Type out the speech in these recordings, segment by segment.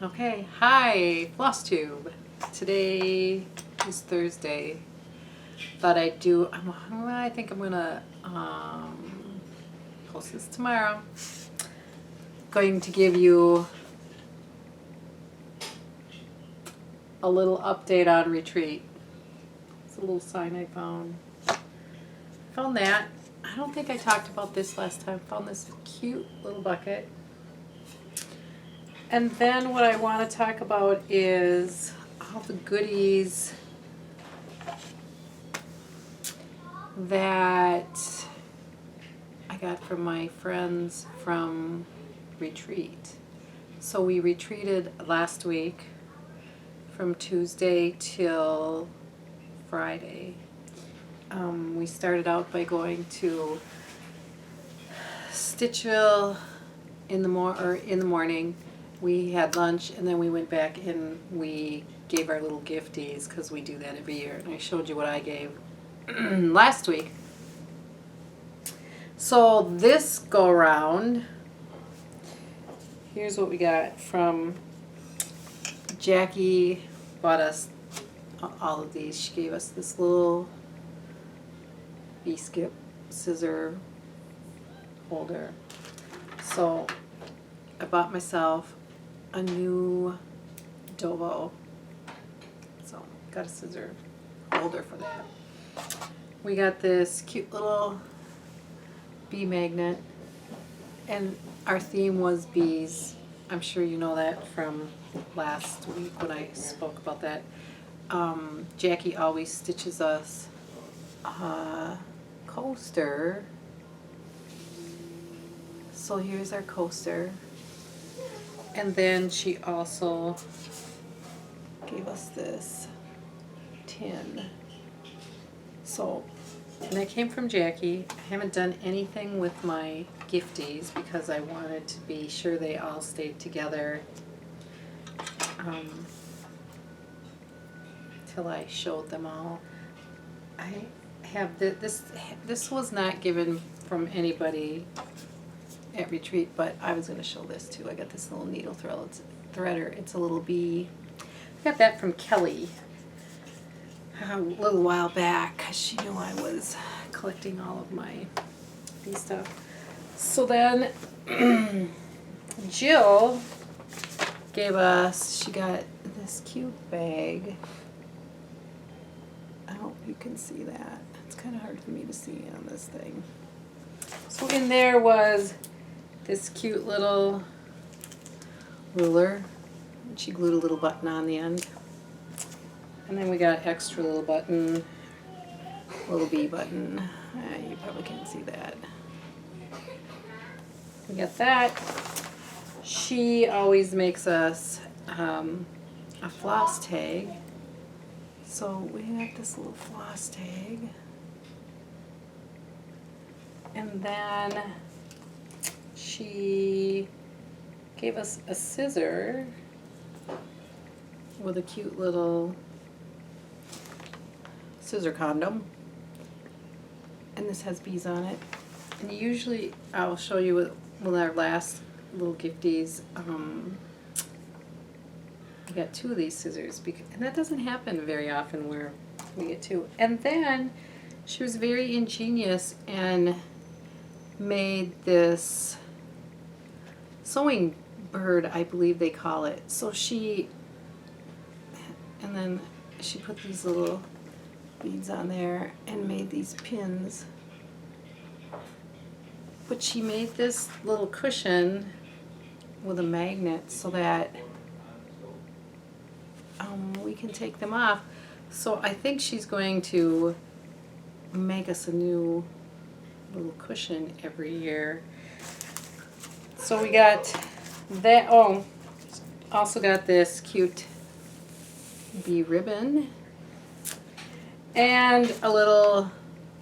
Okay, hi, Flosstube. Today is Thursday. Thought I'd do, I think I'm gonna post this tomorrow. Going to give you a little update on retreat. It's a little sign I found. Found that. I don't think I talked about this last time. Found this cute little bucket. And then what I want to talk about is all the goodies that I got from my friends from retreat. So we retreated last week from Tuesday till Friday. We started out by going to Stitchville in the morning. We had lunch and then we went back and we gave our little gifties because we do that every year. And I showed you what I gave last week. So this go around, here's what we got from Jackie. Bought us all of these. She gave us this little V-skip scissor holder. So I bought myself a new Dovo. So got a scissor holder for that. We got this cute little bee magnet, and our theme was bees. I'm sure you know that from last week when I spoke about that. Jackie always stitches us a coaster. So here's our coaster. And then she also gave us this tin. So, and that came from Jackie. I haven't done anything with my gifties because I wanted to be sure they all stayed together till I showed them all. I have this was not given from anybody at retreat, but I was going to show this too. I got this little needle threader. It's a little bee. I got that from Kelly a little while back because she knew I was collecting all of my bee stuff. So then Jill gave us, she got this cute bag. I hope you can see that. It's kind of hard for me to see on this thing. So in there was this cute little ruler. She glued a little button on the end. And then we got an extra little button, little bee button. You probably can't see that. We got that. She always makes us a floss tag. So we got this little floss tag. And then she gave us a scissor with a cute little scissor condom. And this has bees on it. And usually, I'll show you with our last little gifties, I got two of these scissors, and that doesn't happen very often where we get two. And then she was very ingenious and made this sewing bird, I believe they call it. So and then she put these little beads on there and made these pins. But she made this little cushion with a magnet so that we can take them off. So I think she's going to make us a new little cushion every year. So we got that. Oh, also got this cute bee ribbon and a little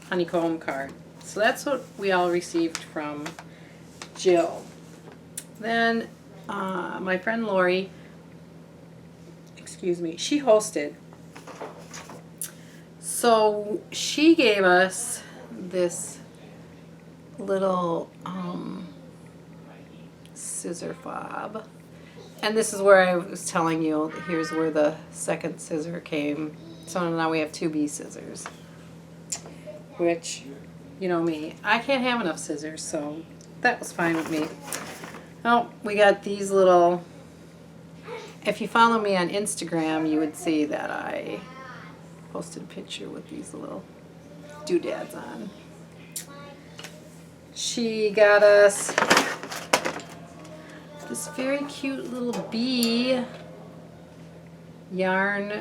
honeycomb card. So that's what we all received from Jill. Then my friend Lori, she hosted. So she gave us this little scissor fob. And this is where I was telling you, here's where the second scissor came. So now we have 2 B scissors, which, you know me, I can't have enough scissors, so that was fine with me. Oh, we got these little, if you follow me on Instagram, you would see that I posted a picture with these little doodads on. She got us this very cute little bee yarn.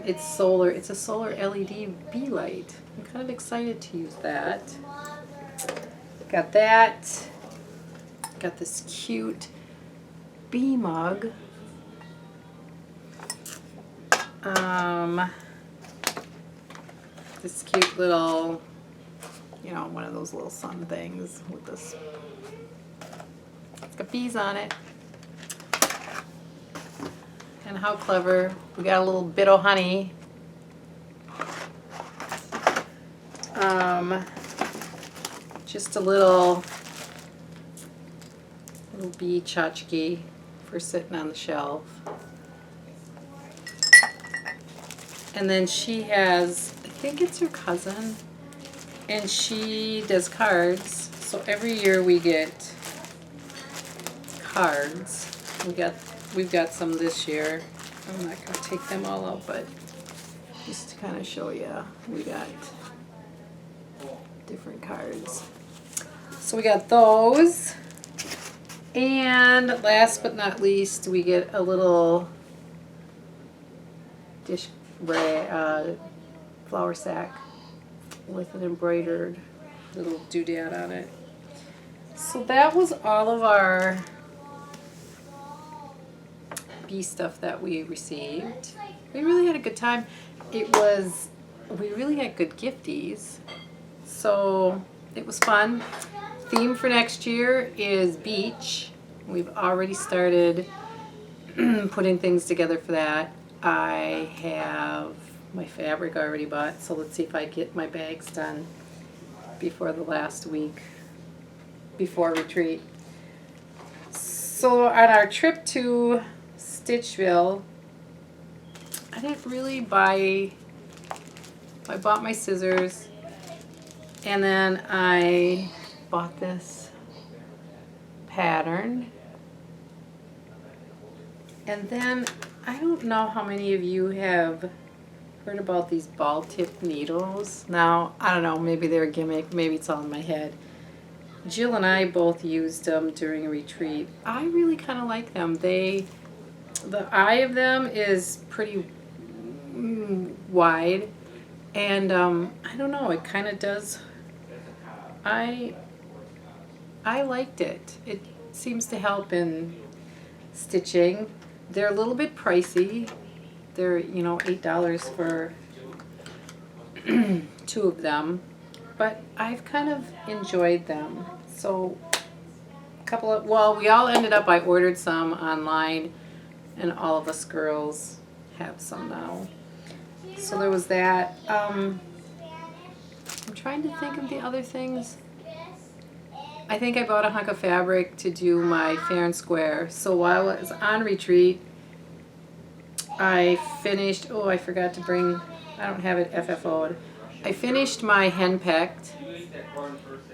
It's solar. It's a solar LED bee light. I'm kind of excited to use that. Got that. Got this cute bee mug. This cute little, you know, one of those little sun things with this. It's got bees on it. And how clever. We got a little bit of honey. Just a little bee tchotchke for sitting on the shelf. And then she has, I think it's her cousin, and she does cards. So every year we get cards. We've got some this year. I'm not going to take them all out, but just to kind of show you, we got different cards. So we got those. And last but not least, we get a little dish flour sack with an embroidered little doodad on it. So that was all of our bee stuff that we received. We really had a good time. We really had good gifties. So it was fun. Theme for next year is beach. We've already started putting things together for that. I have my fabric already bought, so let's see if I get my bags done before the last week, before retreat. So on our trip to Stitchville, I didn't really buy, I bought my scissors, and then I bought this pattern. And then I don't know how many of you have heard about these ball tip needles. Now, I don't know, maybe they're a gimmick, maybe it's all in my head. Jill and I both used them during a retreat. I really kind of like them. The eye of them is pretty wide, and I don't know, it kind of does, I liked it. It seems to help in stitching. They're a little bit pricey. They're, you know, $8 for 2 of them, but I've kind of enjoyed them. So we all ended up, I ordered some online, and all of us girls have some now. So there was that. I'm trying to think of the other things. I think I bought a hunk of fabric to do my fair and square. So while I was on retreat, I finished, oh, I forgot to bring, I don't have it FFO'd. I finished my henpecked.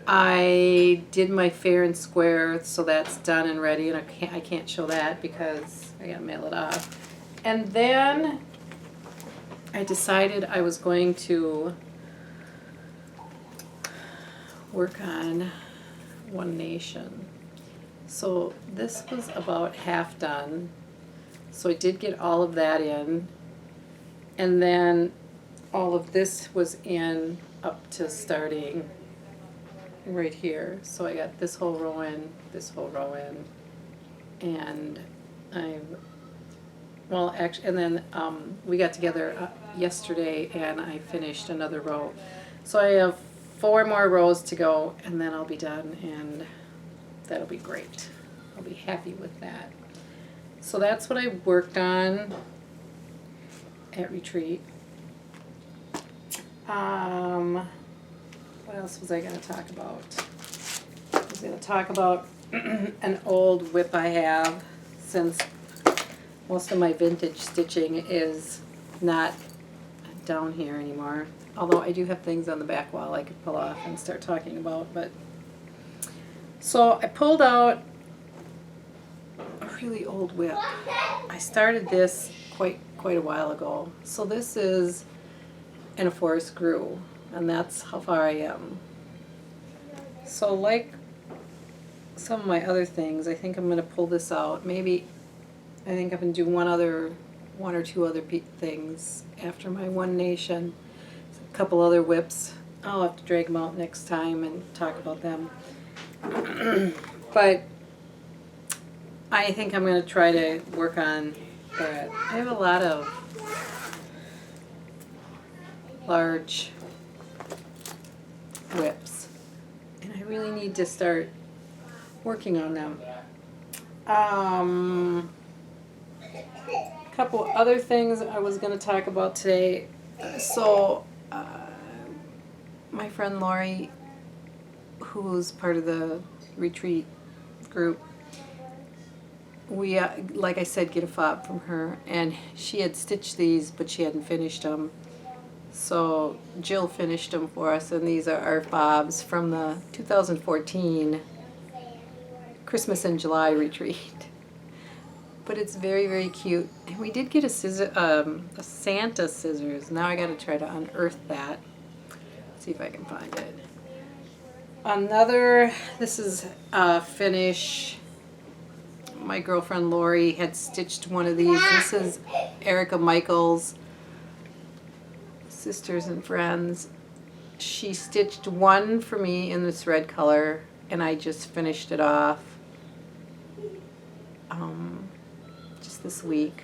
I did my fair and square, so that's done and ready, and I can't show that because I gotta mail it off. And then I decided I was going to work on One Nation. So this was about half done. So I did get all of that in, and then all of this was in up to starting right here. So I got this whole row in, this whole row in, and and then we got together yesterday and I finished another row. So I have 4 more rows to go, and then I'll be done, and that'll be great. I'll be happy with that. So that's what I worked on at retreat. What else was I going to talk about? I was going to talk about an old whip I have, since most of my vintage stitching is not down here anymore. Although I do have things on the back wall I could pull off and start talking about. But so I pulled out a really old whip. I started this quite a while ago. So this is in a 4 screw, and that's how far I am. So like some of my other things, I think I'm going to pull this out. Maybe I think I'm going to do one or two other things after my One Nation. A couple other whips. I'll have to drag them out next time and talk about them. But I think I'm going to try to work on that. I have a lot of large whips, and I really need to start working on them. A couple other things I was going to talk about today. So my friend Lori, who's part of the retreat group, we, like I said, get a fob from her, and she had stitched these, but she hadn't finished them. So Jill finished them for us, and these are our fobs from the 2014 Christmas in July retreat. But it's very, very cute. And we did get a Santa scissors. Now I got to try to unearth that. See if I can find it. This is a finish. My girlfriend Lori had stitched one of these. This is Erica Michaels, Sisters and Friends. She stitched one for me in this red color, and I just finished it off just this week.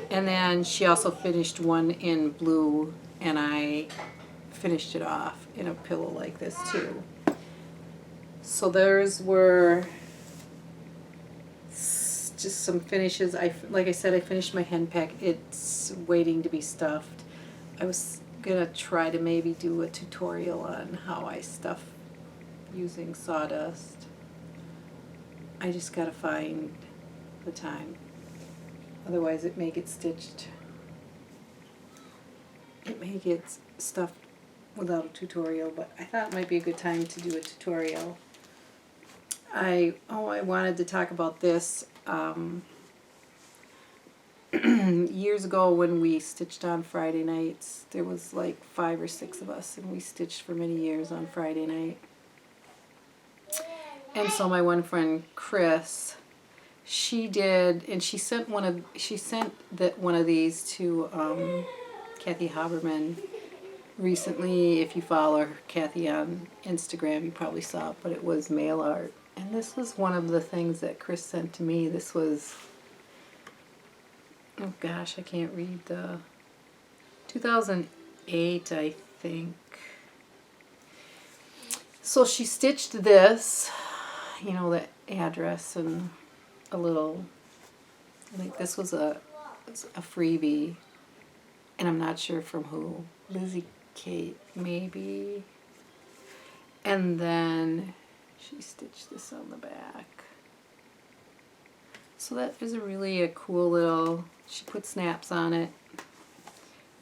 And then she also finished one in blue, and I finished it off in a pillow like this too. So theirs were just some finishes. Like I said, I finished my hen peck. It's waiting to be stuffed. I was gonna try to maybe do a tutorial on how I stuff using sawdust. I just gotta find the time. Otherwise it may get stitched. It may get stuffed without a tutorial, but I thought it might be a good time to do a tutorial. I wanted to talk about this. Years ago when we stitched on Friday nights, there was like 5 or 6 of us, and we stitched for many years on Friday night. And so my one friend Chris, she did, and she sent one of these to Kathy Haberman recently. If you follow Kathy on Instagram, you probably saw it, but it was mail art. And this was one of the things that Chris sent to me. This was, oh gosh, I can't read the 2008, I think. So she stitched this, you know, the address and a little, I think this was a freebie, and I'm not sure from who, Lizzie Kate maybe. And then she stitched this on the back. So that is really a cool little, she put snaps on it.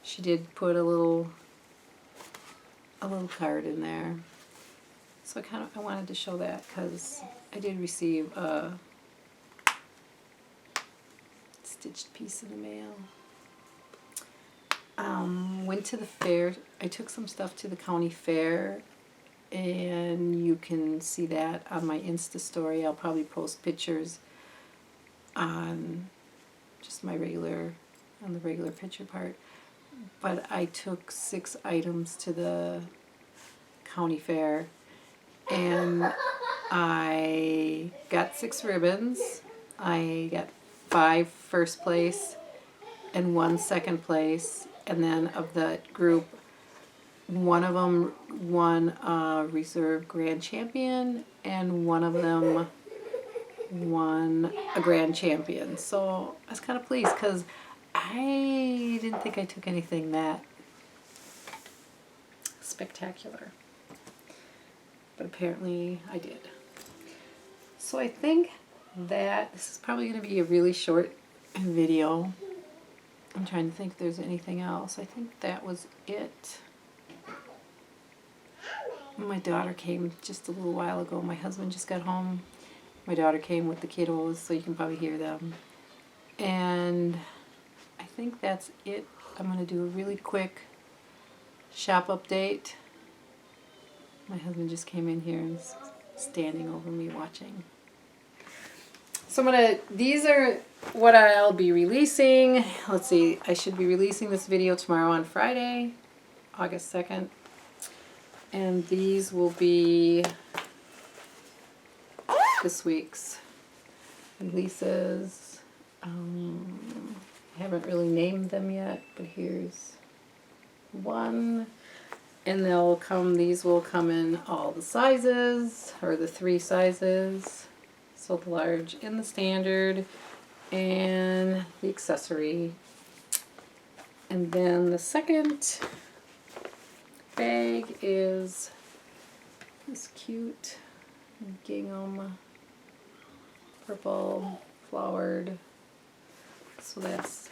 She did put a little card in there. So I wanted to show that because I did receive a stitched piece in the mail. Went to the fair. I took some stuff to the county fair, and you can see that on my Insta story. I'll probably post pictures on just my regular picture part. But I took 6 items to the county fair, and I got 6 ribbons. I got 5 first place and 1 second place, and then of the group, one of them won a reserve grand champion, and one of them won a grand champion. So I was kind of pleased because I didn't think I took anything that spectacular, but apparently I did. So I think that this is probably going to be a really short video. I'm trying to think if there's anything else. I think that was it. My daughter came just a little while ago. My husband just got home. My daughter came with the kiddos, so you can probably hear them. And I think that's it. I'm going to do a really quick shop update. My husband just came in here and is standing over me watching. So these are what I'll be releasing. Let's see, I should be releasing this video tomorrow on Friday, August 2nd. And these will be this week's releases. I haven't really named them yet, but here's one. And these will come in all the sizes, or the 3 sizes. So the large and the standard, and the accessory. And then the second bag is this cute gingham purple flowered. So that's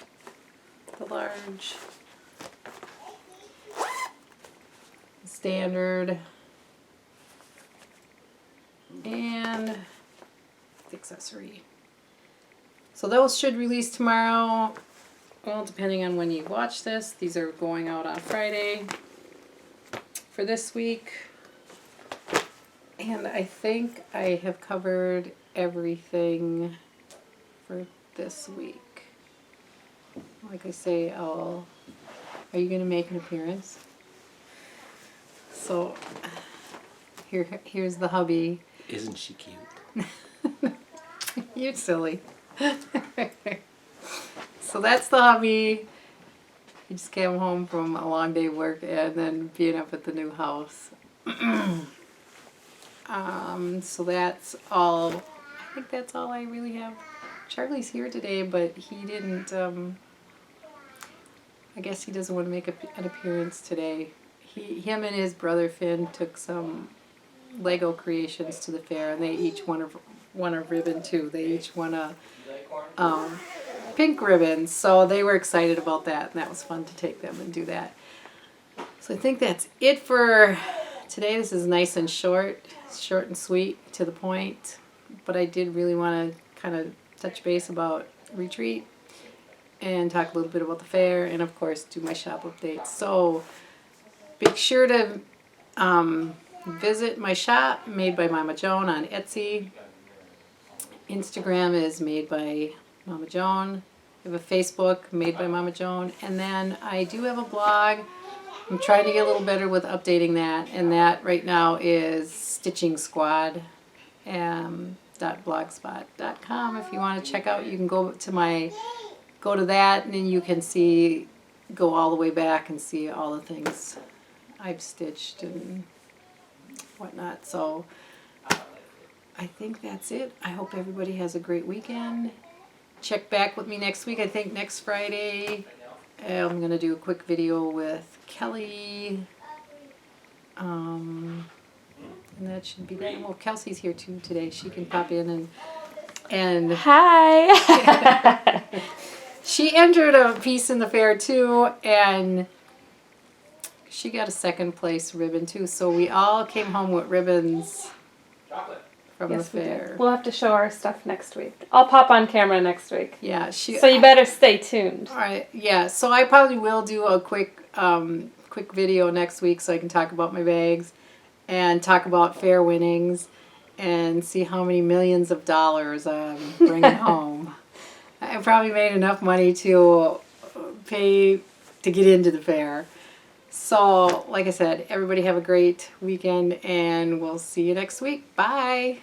the large, standard, and the accessory. So those should release tomorrow. Well, depending on when you watch this. These are going out on Friday for this week. And I think I have covered everything for this week. Like I say, are you going to make an appearance? So here's the hubby. Isn't she cute? You're silly. So that's the hubby. He just came home from a long day of work and then being up at the new house. So that's all. I think that's all I really have. Charlie's here today, but he didn't. I guess he doesn't want to make an appearance today. Him and his brother Finn took some Lego creations to the fair, and they each won a ribbon too. They each won a pink ribbon, so they were excited about that, and that was fun to take them and do that. So I think that's it for today. This is nice and short and sweet, to the point, but I did really want to kind of touch base about retreat and talk a little bit about the fair, and of course do my shop updates. So be sure to visit my shop, Made by Mama Joan, on Etsy. Instagram is Made by Mama Joan. I have a Facebook, Made by Mama Joan. And then I do have a blog. I'm trying to get a little better with updating that. And that right now is stitchingsquad.blogspot.com. If you want to check out, you can go to that, and then you can go all the way back and see all the things I've stitched and whatnot. So I think that's it. I hope everybody has a great weekend. Check back with me next week. I think next Friday I'm going to do a quick video with Kelly. And that should be that. Well, Kelsey's here too today. She can pop in and hi. She entered a piece in the fair too, and she got a second place ribbon too. So we all came home with ribbons from the fair. We'll have to show our stuff next week. I'll pop on camera next week. Yeah. So you better stay tuned. All right. Yeah. So I probably will do a quick video next week, so I can talk about my bags and talk about fair winnings and see how many millions of dollars I'm bringing home. I probably made enough money to pay to get into the fair. So, like I said, everybody have a great weekend, and we'll see you next week. Bye.